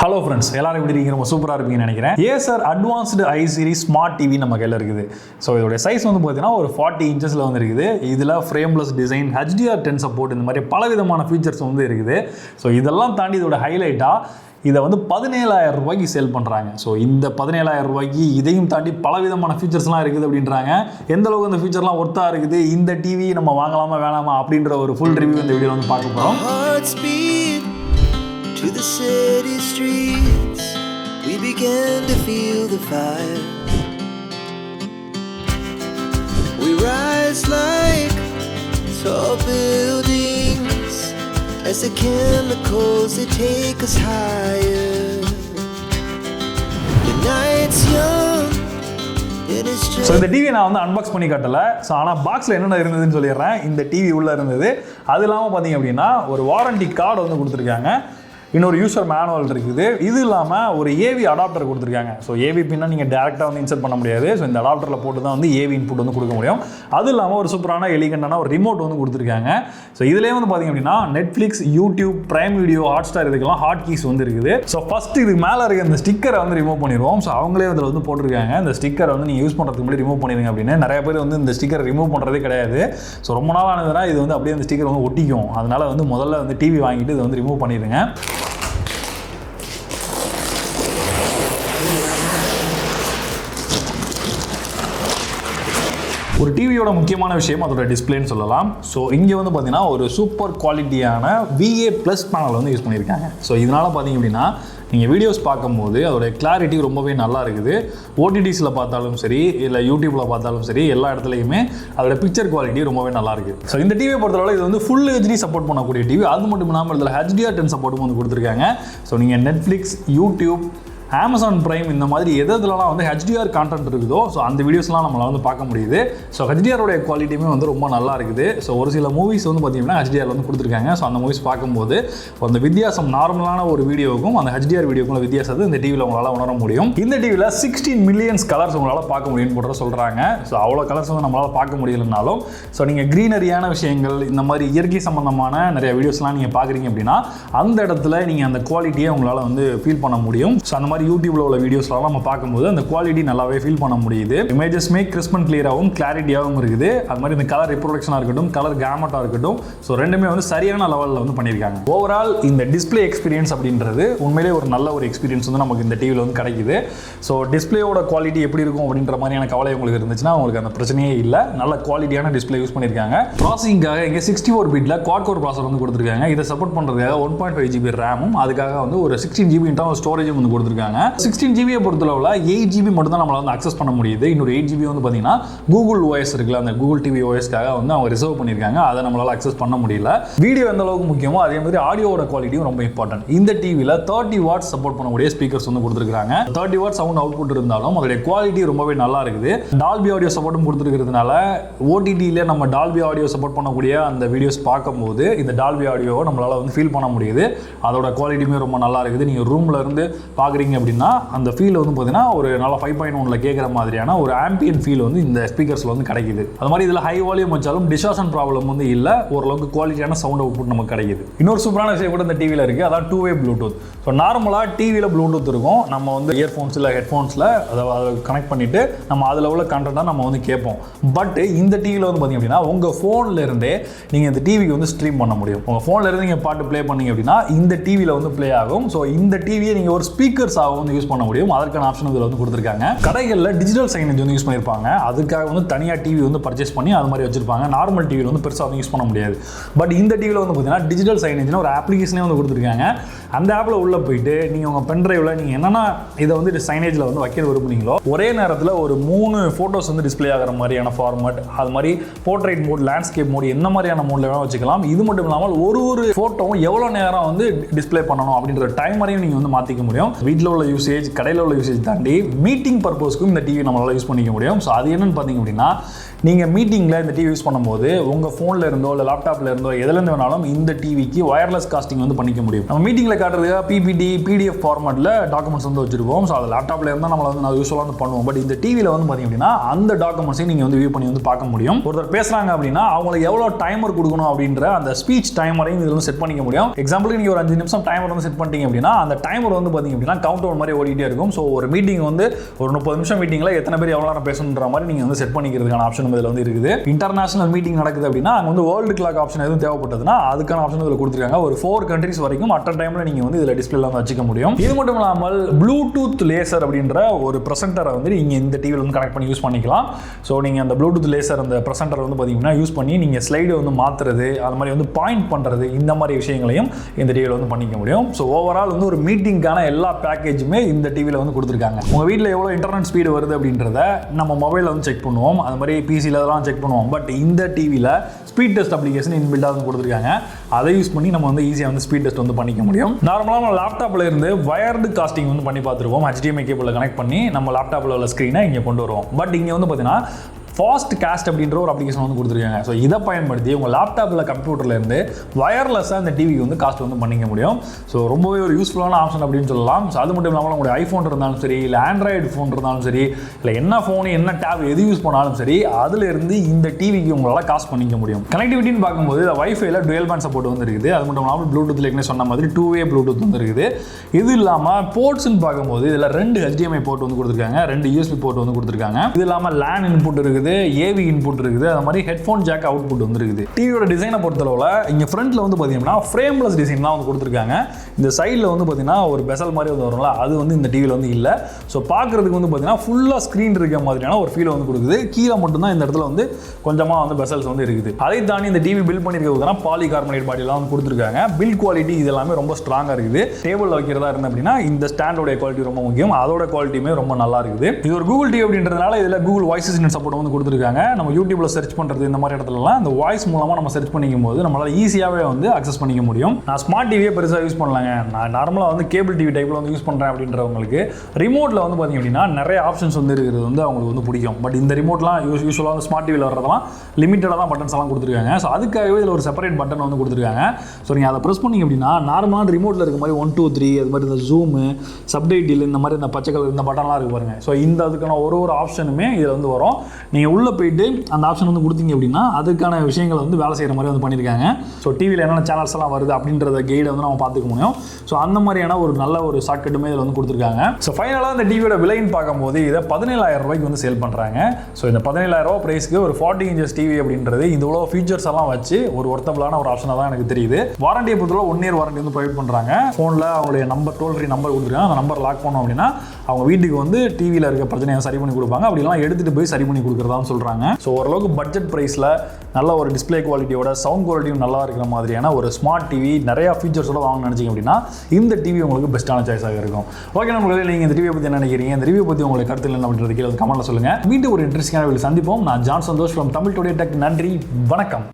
Hello friends, எல்லாரும் எப்படி இருக்கீங்க? ரொம்ப சூப்பரா இருப்பீங்கன்னு நினைக்கிறேன். Acer Advanced I series Smart TV நம்ம கையில இருக்குது. ஸோ இதோட சைஸ் வந்து பார்த்தீங்கன்னா ஒரு 40 இன்ச்சஸ்ல வந்து இருக்குது. இதில் ஃப்ரேம்லெஸ் டிசைன், HDR10 சப்போர்ட், இந்த மாதிரி பல விதமான ஃபீச்சர்ஸ் வந்து இருக்குது. ஸோ இதெல்லாம் தாண்டி இதோட ஹைலைட்டாக இதை வந்து 17,000 ரூபாய்க்கு சேல் பண்ணுறாங்க. ஸோ இந்த 17,000 ரூபாய்க்கு இதையும் தாண்டி பல விதமான ஃபீச்சர்ஸ்லாம் இருக்குது அப்படின்றாங்க. எந்த அளவுக்கு அந்த ஃபீச்சர்லாம் ஒர்த்தாக இருக்குது, இந்த டிவி நம்ம வாங்கலாமா வேணாமா அப்படின்ற ஒரு ஃபுல் ரிவ்யூ இந்த வீடியோ வந்து பார்க்க போகிறோம். To the city streets, we began to feel the fire. We rise like tall buildings as the chemicals they take us higher. The night's young. So இந்த டிவி நான் வந்து அன்பாக்ஸ் பண்ணி காட்டலை. So ஆனால் பாக்ஸில் என்னென்ன இருந்ததுன்னு சொல்லிடுறேன். இந்த டிவி உள்ளே இருந்தது. அது இல்லாமல் பார்த்தீங்க அப்படின்னா ஒரு வாரண்டி கார்டு வந்து கொடுத்துருக்காங்க. இன்னொரு யூசர் மேனுவல் இருக்குது. இது இல்லாமல் ஒரு ஏவி அடாப்டர் கொடுத்துருக்காங்க. ஸோ ஏவி பின்னா நீங்கள் டேரெக்டாக வந்து இன்சர்ட் பண்ண முடியாது. ஸோ இந்த அடாப்டரில் போட்டு தான் வந்து ஏவி இன்புட் வந்து கொடுக்க முடியும். அது இல்லாமல் ஒரு சூப்பரான எலிகண்டான ஒரு ரிமோட் வந்து கொடுத்துருக்காங்க. ஸோ இதுலேயே வந்து பார்த்தீங்க அப்படின்னா Netflix, YouTube, prime video, Hotstar இதுக்கெல்லாம் ஹாட் கீஸ் வந்து இருக்குது. ஸோ ஃபஸ்ட் இதுக்கு மேலே இருக்க இந்த ஸ்டிக்கரை வந்து ரிமூவ் பண்ணிடுவோம். ஸோ அவங்களே அதில் வந்து போட்டிருக்காங்க இந்த ஸ்டிக்கரை வந்து நீங்கள் யூஸ் பண்ணுறதுக்கு முன்னாடி ரிமூவ் பண்ணிடுங்க அப்படின்னு. நிறைய பேர் வந்து இந்த ஸ்டிக்கரை ரிமூவ் பண்ணுறதே கிடையாது. ஸோ ரொம்ப நாள் ஆனதுனா இது வந்து அப்படியே அந்த ஸ்டிக்கர் வந்து ஒட்டிக்கும். அதனால வந்து முதல்ல வந்து டிவி வாங்கிட்டு இதை வந்து ரிமூவ் பண்ணிடுங்க. ஒரு டிவியோட முக்கியமான விஷயம் அதோட டிஸ்பிளேன்னு சொல்லலாம். ஸோ இங்கே வந்து பார்த்தீங்கன்னா ஒரு சூப்பர் குவாலிட்டியான VA+ பேனல் வந்து யூஸ் பண்ணியிருக்காங்க. ஸோ இதனால் பார்த்தீங்க அப்படின்னா நீங்கள் வீடியோஸ் பார்க்கும்போது அதோட கிளாரிட்டி ரொம்பவே நல்லா இருக்குது. ஓடிடிஸில் பார்த்தாலும் சரி, இல்லை யூடியூப்பில் பார்த்தாலும் சரி, எல்லா இடத்துலையுமே அதோட பிக்சர் குவாலிட்டி ரொம்பவே நல்லா இருக்குது. ஸோ இந்த டிவியை பொறுத்தவரை இது வந்து ஃபுல் HD சப்போர்ட் பண்ணக்கூடிய டிவி. அது மட்டும் இல்லாமல் இதில் HDR10 சப்போர்ட்டும் வந்து கொடுத்துருக்காங்க. ஸோ நீங்கள் நெட்ஃப்ளிக்ஸ், யூடியூப், அமேசான் பிரைம் இந்த மாதிரி எதுலலாம் வந்து HDR கான்டென்ட் இருக்குதோ ஸோ அந்த வீடியோஸ்லாம் நம்மளால் வந்து பார்க்க முடியுது. ஸோ HDR-உடைய குவாலிட்டியுமே வந்து ரொம்ப நல்லா இருக்குது. ஸோ ஒரு சில மூவிஸ் வந்து பார்த்தீங்கன்னா HDR வந்து கொடுத்துருக்காங்க. ஸோ அந்த மூவிஸ் பார்க்கும்போது அந்த வித்தியாசம் நார்மலான ஒரு வீடியோவுக்கும் அந்த HDR வீடியோக்கும் வித்தியாசத்தை இந்த டிவியில் உங்களால் உணர முடியும். இந்த டிவியில் 16 மில்லியன்ஸ் கலர்ஸ் உங்களால் பார்க்க முடியும்னு போட்டு சொல்கிறாங்க. ஸோ அவ்வளோ கலர்ஸ் வந்து நம்மளால் பார்க்க முடியலனாலும் ஸோ நீங்கள் க்ரீனரியான விஷயங்கள், இந்த மாதிரி இயற்கை சம்பந்தமான நிறைய வீடியோஸ்லாம் நீங்கள் பார்க்குறீங்க அப்படின்னா அந்த இடத்துல நீங்கள் அந்த குவாலிட்டியை உங்களால் வந்து ஃபீல் பண்ண முடியும். ஸோ அந்த மாதிரி யூடியூப்ல உள்ள வீடியோஸ்லாம் நம்ம பார்க்கும்போது அந்த குவாலிட்டி நல்லாவே ஃபீல் பண்ண முடியுது. இமேஜஸ்மே கிறிஸ்ப் அண்ட் கிளியராகவும் கிளாரிட்டியாகவும் இருக்குது. அது மாதிரி இந்த கலர் ரிப்ரொடக்ஷனாக இருக்கட்டும், கலர் கேமட்டாக இருக்கட்டும், ஸோ ரெண்டுமே வந்து சரியான லெவலில் வந்து பண்ணியிருக்காங்க. ஓவரால் இந்த டிஸ்பிளே எக்ஸ்பீரியன்ஸ் அப்படின்றது உண்மையிலே ஒரு நல்ல ஒரு எக்ஸ்பீரியன்ஸ் வந்து நமக்கு இந்த டிவியில் வந்து கிடைக்குது. ஸோ டிஸ்பிளேயோட குவாலிட்டி எப்படி இருக்கும் அப்படின்ற மாதிரியான கவலை உங்களுக்கு இருந்துச்சுன்னா உங்களுக்கு அந்த பிரச்சனையே இல்லை. நல்ல குவாலிட்டியான டிஸ்பிளே யூஸ் பண்ணியிருக்காங்க. ப்ராசஸிங்காக இங்கே 64 பிட்ல குவாட் கோர் ப்ராசஸர் வந்து கொடுத்துருக்காங்க. இதை சப்போர்ட் பண்ணுறதுக்காக 1.5 GB ரேமும் அதுக்காக வந்து ஒரு 16 GB இன்டர்னல் ஸ்டோரேஜும் வந்து கொடுத்துருக்காங்க. 16 GB பொறுத்தளவில் 8 GB மட்டும் தான் நம்மளால் வந்து அக்சஸ் பண்ண முடியுது. இன்னொரு 8 GB வந்து பார்த்தீங்கன்னா கூகுள் OS இருக்குல்ல, அந்த கூகுள் டிவி OSக்காக வந்து அவங்க ரிசர்வ் பண்ணியிருக்காங்க. அதை நம்மளால் அக்சஸ் பண்ண முடியல. வீடியோ எந்த அளவுக்கு முக்கியமோ அதே மாதிரி ஆடியோட குவாலிட்டியும் ரொம்ப இம்பார்ட்டன்ட். இந்த டிவியில் 30 வாட்ஸ் சப்போர்ட் பண்ணக்கூடிய ஸ்பீக்கர்ஸ் வந்து கொடுத்துருக்காங்க. 30 வாட் சவுண்ட் அவுட்புட் இருந்தாலும் அதோடைய குவாலிட்டி ரொம்பவே நல்லா இருக்குது. டால்பி ஆடியோ சப்போர்ட்டும் கொடுத்துருக்கிறதுனால OTTல நம்ம டால்பி ஆடியோ சப்போர்ட் பண்ணக்கூடிய அந்த வீடியோஸ் பார்க்கும்போது இந்த டால்பி ஆடியோவை நம்மளால் வந்து ஃபீல் பண்ண முடியுது. அதோட குவாலிட்டியுமே ரொம்ப நல்லா இருக்குது. நீங்கள் ரூமில் இருந்து பார்க்குறீங்க அப்படின்னா அந்த ஃபீல் வந்து பார்த்தீங்கன்னா ஒரு நல்ல 5.1ல கேட்குற மாதிரியான ஒரு ஆம்பியன் ஃபீல் வந்து இந்த ஸ்பீக்கர்ஸில் வந்து கிடைக்குது. அது மாதிரி இதில் ஹை வால்யூம் வச்சாலும் டிஸ்டார்ஷன் ப்ராப்ளம் வந்து இல்லை. ஓரளவுக்கு குவாலிட்டியான சவுண்ட் அவுட்புட் நமக்கு கிடைக்குது. இன்னொரு சூப்பரான விஷயம் கூட இந்த டிவியில் இருக்குது. அதான் 2-way ப்ளூடூத். ஸோ நார்மலாக டிவியில் ப்ளூடூத் இருக்கும். நம்ம வந்து இயர்ஃபோன்ஸ் இல்லை ஹெட்ஃபோன்ஸில் அதை கனெக்ட் பண்ணிவிட்டு நம்ம அதில் உள்ள கண்டென்ட்டாக நம்ம வந்து கேட்போம். பட் இந்த டிவியில் வந்து பார்த்தீங்க அப்படின்னா உங்கள் ஃபோனில் இருந்தே நீங்கள் இந்த டிவிக்கு வந்து ஸ்ட்ரீம் பண்ண முடியும். உங்கள் ஃபோனில் இருந்து நீங்கள் பாட்டு ப்ளே பண்ணீங்க அப்படின்னா இந்த டிவியில் வந்து ப்ளே ஆகும். ஸோ இந்த டிவியை நீங்கள் ஒரு ஸ்பீக்கர்ஸாக வந்து யூஸ் பண்ண முடியும். அதற்கான ஆப்ஷன் இதில் வந்து கொடுத்துருக்காங்க. கடைகளில் டிஜிட்டல் சைனேஜ் வந்து யூஸ் பண்ணியிருப்பாங்க. அதுக்காக வந்து தனியாக டிவி வந்து பர்ச்சேஸ் பண்ணி அது மாதிரி வச்சிருப்பாங்க. நார்மல் டிவியில் வந்து பெருசாக வந்து யூஸ் பண்ண முடியாது. பட் இந்த டிவியில் வந்து பார்த்தீங்கன்னா டிஜிட்டல் சைனேஜ்னு ஒரு அப்ளிகேஷனே வந்து கொடுத்துருக்காங்க. அந்த ஆப்பில் உள்ளே போயிட்டு நீங்கள் உங்கள் பென்ட்ரைவில் நீங்கள் என்னென்ன இதை வந்து சைனேஜில் வந்து வைக்க விரும்புனீங்களோ ஒரே நேரத்தில் ஒரு 3 ஃபோட்டோஸ் வந்து டிஸ்பிளே ஆகிற மாதிரியான ஃபார்மேட், அது மாதிரி போர்ட்ரைட் மோட், லேண்ட்ஸ்கேப் மோட், என்ன மாதிரியான மோடில் வேணால் வச்சுக்கலாம். இது மட்டும் இல்லாமல் ஒரு ஃபோட்டோவும் எவ்வளோ நேரம் வந்து டிஸ்பிளே பண்ணணும் அப்படின்ற டைமரையும் நீங்கள் வந்து மாற்றிக்க முடியும். வீட்டில் உள்ள யூசேஜ், கடையில் உள்ள யூசேஜ் தாண்டி மீட்டிங் பர்பஸ்க்கும் இந்த டிவி நம்மளால் யூஸ் பண்ணிக்க முடியும். ஸோ அது என்னென்னு பார்த்தீங்க அப்படின்னா, நீங்கள் மீட்டிங்கில் இந்த டிவி யூஸ் பண்ணும்போது உங்கள் ஃபோனில் இருந்தோ இல்லை லேப்டாப்பில் இருந்தோ எதுலேருந்து வேணாலும் இந்த டிவிக்கு வயர்லெஸ் காஸ்டிங் வந்து பண்ணிக்க முடியும். நம்ம மீட்டிங்கில் காட்டுறதுக்காக பிபிடி PDF ஃபார்மேட்டில் டாக்குமெண்ட்ஸ் வந்து வச்சுருப்போம். ஸோ அது லேப்டாப்பில் இருந்தால் நம்மளை வந்து நான் யூஸ்ஃபுல்லாக வந்து பண்ணுவோம். பட் இந்த டிவியில் வந்து பார்த்தீங்க அப்படின்னா அந்த டாக்குமெண்ட்ஸையும் நீங்கள் வந்து வியூ பண்ணி வந்து பார்க்க முடியும். ஒருத்தர் பேசுகிறாங்க அப்படின்னா அவங்களுக்கு எவ்வளோ டைமர் கொடுக்கணும் அப்படின்ற அந்த ஸ்பீச் டைமரையும் இதில் வந்து செட் பண்ணிக்க முடியும். எக்ஸாம்பிளுக்கு நீங்கள் ஒரு 5 நிமிஷம் டைமர் வந்து செட் பண்ணிட்டீங்க அப்படின்னா அந்த டைமர் வந்து பார்த்தீங்க அப்படின்னா கவுண்ட் டவுன் மாதிரி ஓடிட்டே இருக்கும். ஸோ ஒரு மீட்டிங் வந்து ஒரு 30 நிமிஷம் மீட்டிங்கில் எத்தனை பேர் எவ்வளோ நேரம் பேசணுன்ற மாதிரி நீங்கள் வந்து செட் பண்ணிக்கிறதுக்கான ஆப்ஷன் இதில் வந்து இருக்குது. இன்டர்நேஷனல் மீட்டிங் நடக்குது அப்படின்னா அங்கே வந்து வேர்ல்டு கிளாக் ஆப்ஷன் எதுவும் தேவைப்பட்டதுன்னா அதுக்கான ஆப்ஷன் இதில் கொடுத்துருக்காங்க. ஒரு 4 கண்ட்ரிஸ் வரைக்கும் அட் அ டைமில் நீங்கள் வந்து இதில் டிஸ்பிளேல வந்து வச்சுக்க முடியும். இது மட்டும் இல்லாமல் ப்ளூடூத் லேசர் அப்படின்ற ஒரு ப்ரெசென்டரை வந்து நீங்கள் இந்த டிவியில் வந்து கனெக்ட் பண்ணி யூஸ் பண்ணிக்கலாம். ஸோ நீங்கள் அந்த ப்ளூடூத் லேசர் அந்த ப்ரெசென்டரை வந்து பார்த்தீங்கன்னா யூஸ் பண்ணி நீங்கள் ஸ்லைடு வந்து மாற்றுறது, அது மாதிரி வந்து பாயிண்ட் பண்ணுறது, இந்த மாதிரி விஷயங்களையும் இந்த டிவியில் வந்து பண்ணிக்க முடியும். ஸோ ஓவரால் வந்து ஒரு மீட்டிங்கான எல்லா பேக்கேஜுமே இந்த டிவியில் வந்து கொடுத்துருக்காங்க. உங்கள் வீட்டில் எவ்வளோ இன்டர்நெட் ஸ்பீடு வருது அப்படின்றத நம்ம மொபைலில் வந்து செக் பண்ணுவோம், அது மாதிரி பிசியில் அதெல்லாம் செக் பண்ணுவோம். பட் இந்த டிவியில் ஸ்பீட் டெஸ்ட் அப்ளிகேஷன் இன்பில்டாக வந்து கொடுத்துருக்காங்க. அதை யூஸ் பண்ணி நம்ம வந்து ஈஸியாக வந்து ஸ்பீட் டெஸ்ட் வந்து பண்ணிக்க முடியும். நார்மலாக நம்ம லேப்டாப்பில் இருந்து வயர்டு காஸ்டிங் வந்து பண்ணி பார்த்துருவோம். HDMI கேபிளில் கனெக்ட் பண்ணி நம்ம லேப்டாப்பில் உள்ள ஸ்க்ரீனை இங்கே கொண்டு வருவோம். பட் இங்கே வந்து பார்த்தீங்கன்னா ஃபாஸ்ட் காஸ்ட் அப்படின்ற ஒரு அப்ளிகேஷன் வந்து கொடுத்துருக்காங்க. ஸோ இதை பயன்படுத்தி உங்கள் லேப்டாப்பில் கம்ப்யூட்டர்லேருந்து வயர்லெஸ்ஸாக இந்த டிவிக்கு வந்து காஸ்ட் வந்து பண்ணிக்க முடியும். ஸோ ரொம்பவே ஒரு யூஸ்ஃபுல்லான ஆப்ஷன் அப்படின்னு சொல்லலாம். ஸோ அது மட்டும் இல்லாமல் உங்களுடைய ஐஃபோன் இருந்தாலும் சரி, இல்லை ஆண்ட்ராய்டு ஃபோன் இருந்தாலும் சரி, இல்லை என்ன ஃபோனு என்ன டேப் எது யூஸ் பண்ணாலும் சரி, அதிலிருந்து இந்த டிவிக்கு உங்களால் காஸ்ட் பண்ணிக்க முடியும். கனெக்டிவிட்டின்னு பார்க்கும்போது இந்த வைஃபைல டுவெல் பேண்ட் சப்போர்ட் வந்து இருக்குது. அது மட்டும் இல்லாமல் ப்ளூடூத்தில் ஏற்கனவே சொன்ன மாதிரி 2-way ப்ளூடூத் வந்து இருக்குது. இது இல்லாமல் போர்ட்ஸ்ன்னு பார்க்கும்போது இதில் 2 HDMI போர்ட் வந்து கொடுத்துருக்காங்க, 2 USB போர்ட் வந்து கொடுத்துருக்காங்க. இது இல்லாமல் LAN இன்புட் இருக்குது, AV இன்புட் இருக்குது, அது மாதிரி ஹெட்ஃபோன் ஜாக் அவுட்புட் வந்து இருக்குது. டிவியோட டிசைனை பொறுத்தளவில் இங்கே ஃப்ரண்ட்டில் வந்து பார்த்தீங்கன்னா ஃப்ரேம்லெஸ் டிசைன்லாம் வந்து கொடுத்துருக்காங்க. இந்த சைடில் வந்து பார்த்தீங்கன்னா ஒரு பெசல் மாதிரி வந்து வரும்ல, அது வந்து இந்த டிவியில் வந்து இல்லை. ஸோ பார்க்குறதுக்கு வந்து பார்த்தீங்கன்னா ஃபுல்லாக ஸ்க்ரீன் இருக்க மாதிரியான ஒரு ஃபீல் வந்து கொடுக்குது. கீழே மட்டும்தான் இந்த இடத்துல வந்து கொஞ்சமாக வந்து பெசல்ஸ் வந்து இருக்குது. அதை தாண்டி இந்த டிவி பில்ட் பண்ணியிருக்கிறதுனா பாலிகார்பனேட் பாடியெல்லாம் வந்து கொடுத்துருக்காங்க. பில்ட் குவாலிட்டி இது எல்லாமே ரொம்ப ஸ்ட்ராங்காக இருக்குது. டேபிளில் வைக்கிறதா இருந்தது அப்படின்னா இந்த ஸ்டாண்டோட குவாலிட்டி ரொம்ப முக்கியம், அதோட குவாலிட்டியுமே ரொம்ப நல்லா இருக்குது. இது ஒரு கூகுள் டிவி அப்படின்றதுனால இதில் கூகுள் வாய்ஸ் அசிஸ்டன்ட் சப்போர்ட் வந்து கொடுத்துருக்காங்க. நம்ம யூடியூப்ல சர்ச் பண்றது இந்த மாதிரி இடத்துலலாம் இந்த வாய்ஸ் மூலமாக நம்ம சர்ச் பண்ணிக்கும் போது நம்மளால ஈஸியாகவே வந்து அக்சஸ் பண்ணிக்க முடியும். நான் ஸ்மார்ட் டிவியே பெருசாக யூஸ் பண்ணலாங்க, நான் நார்மலாக வந்து கேபிள் டிவி டைப்பில் வந்து யூஸ் பண்ணுறேன் அப்படின்றவங்களுக்கு ரிமோட்டில் வந்து பார்த்தீங்க அப்படின்னா நிறைய ஆப்ஷன்ஸ் வந்து இருக்கிறது வந்து அவங்களுக்கு வந்து பிடிக்கும். பட் இந்த ரிமோட்லாம் யூஸ்வலாக வந்து ஸ்மார்ட் டிவியில் வர்றதெல்லாம் லிமிட்டடாக தான் பட்டன்ஸ் எல்லாம் கொடுத்துருக்காங்க. ஸோ அதுக்காகவே இதில் ஒரு செப்பரேட் பட்டன் வந்து கொடுத்துருக்காங்க. ஸோ நீங்கள் அதை ப்ரெஸ் பண்ணிங்க அப்படின்னா நார்மலான ரிமோட்டில் இருக்க மாதிரி 1 2 3 அது மாதிரி இந்த ஜூமு, சப்டைட்டில், இந்த மாதிரி இந்த பச்சை கலர் இந்த பட்டன்லாம் இருக்கு பாருங்க. ஸோ இந்த அதுக்கான ஒரு ஆப்ஷனுமே இதில் வந்து வரும். நீங்கள் உள்ளே போயிட்டு அந்த ஆப்ஷன் வந்து கொடுத்தீங்க அப்படின்னா அதுக்கான விஷயங்களை வந்து வேலை செய்கிற மாதிரி வந்து பண்ணியிருக்காங்க. ஸோ டிவியில் என்னென்ன சேனல்ஸ் எல்லாம் வருது அப்படின்றத கைடை வந்து நம்ம பார்த்துக்க முடியும். ஸோ அந்த மாதிரியான ஒரு நல்ல ஒரு ஷார்ட்கட்டுமே இதில் வந்து கொடுத்துருக்காங்க. ஸோ ஃபைனலாக இந்த டிவியோட விலைன்னு பார்க்கும்போது இதை 17,000 ரூபாய்க்கு வந்து சேல் பண்ணுறாங்க. ஸோ இந்த 17,000 ரூபா ப்ரைஸ்க்கு ஒரு 40 inches டிவி அப்படின்றது இந்த இவ்வளோ ஃபீச்சர்ஸ் எல்லாம் வச்சு ஒரு ஒர்த்தபிளான ஒரு ஆப்ஷனாக தான் எனக்கு தெரியுது. வாரண்டியை பொறுத்தவரை 1 year வாரண்டி வந்து ப்ரொவைட் பண்ணுறாங்க. ஃபோனில் அவங்களுடைய நம்பர், டோல் ஃப்ரீ நம்பர் கொடுத்துருக்காங்க. அந்த நம்பர் லாக் பண்ணோம் அப்படின்னா அவங்க வீட்டுக்கு வந்து டிவியில் இருக்க பிரச்சனையை சரி பண்ணி கொடுப்பாங்க. அப்படிலாம் எடுத்துகிட்டு போய் சரி பண்ணி கொடுக்குறதான்னு சொல்கிறாங்க. ஸோ ஓரளவுக்கு பட்ஜெட் ப்ரைஸில் நல்ல ஒரு டிஸ்பிளே குவாலிட்டியோட சவுண்ட் குவாலிட்டியும் நல்லா இருக்கிற மாதிரியான ஒரு ஸ்மார்ட் டிவி நிறையா ஃபீச்சர்ஸோட வாங்க நினச்சிங்க அப்படின்னா இந்த டிவி உங்களுக்கு பெஸ்ட்டான சாய்ஸாக இருக்கும். ஓகே, நம்மளுக்கு நீங்கள் இந்த டிவியை பற்றி என்ன நினைக்கிறீங்க, இந்த ரிவ்யூ பற்றி உங்களுக்கு கருத்து என்ன அப்படின்றது கீழே கமெண்ட்டில் சொல்லுங்கள். மீண்டும் ஒரு இன்ட்ரெஸ்டிங்கான வீடியோ சந்திப்போம். நான் Johnson Tosh from Tamil today tech. நன்றி, வணக்கம்.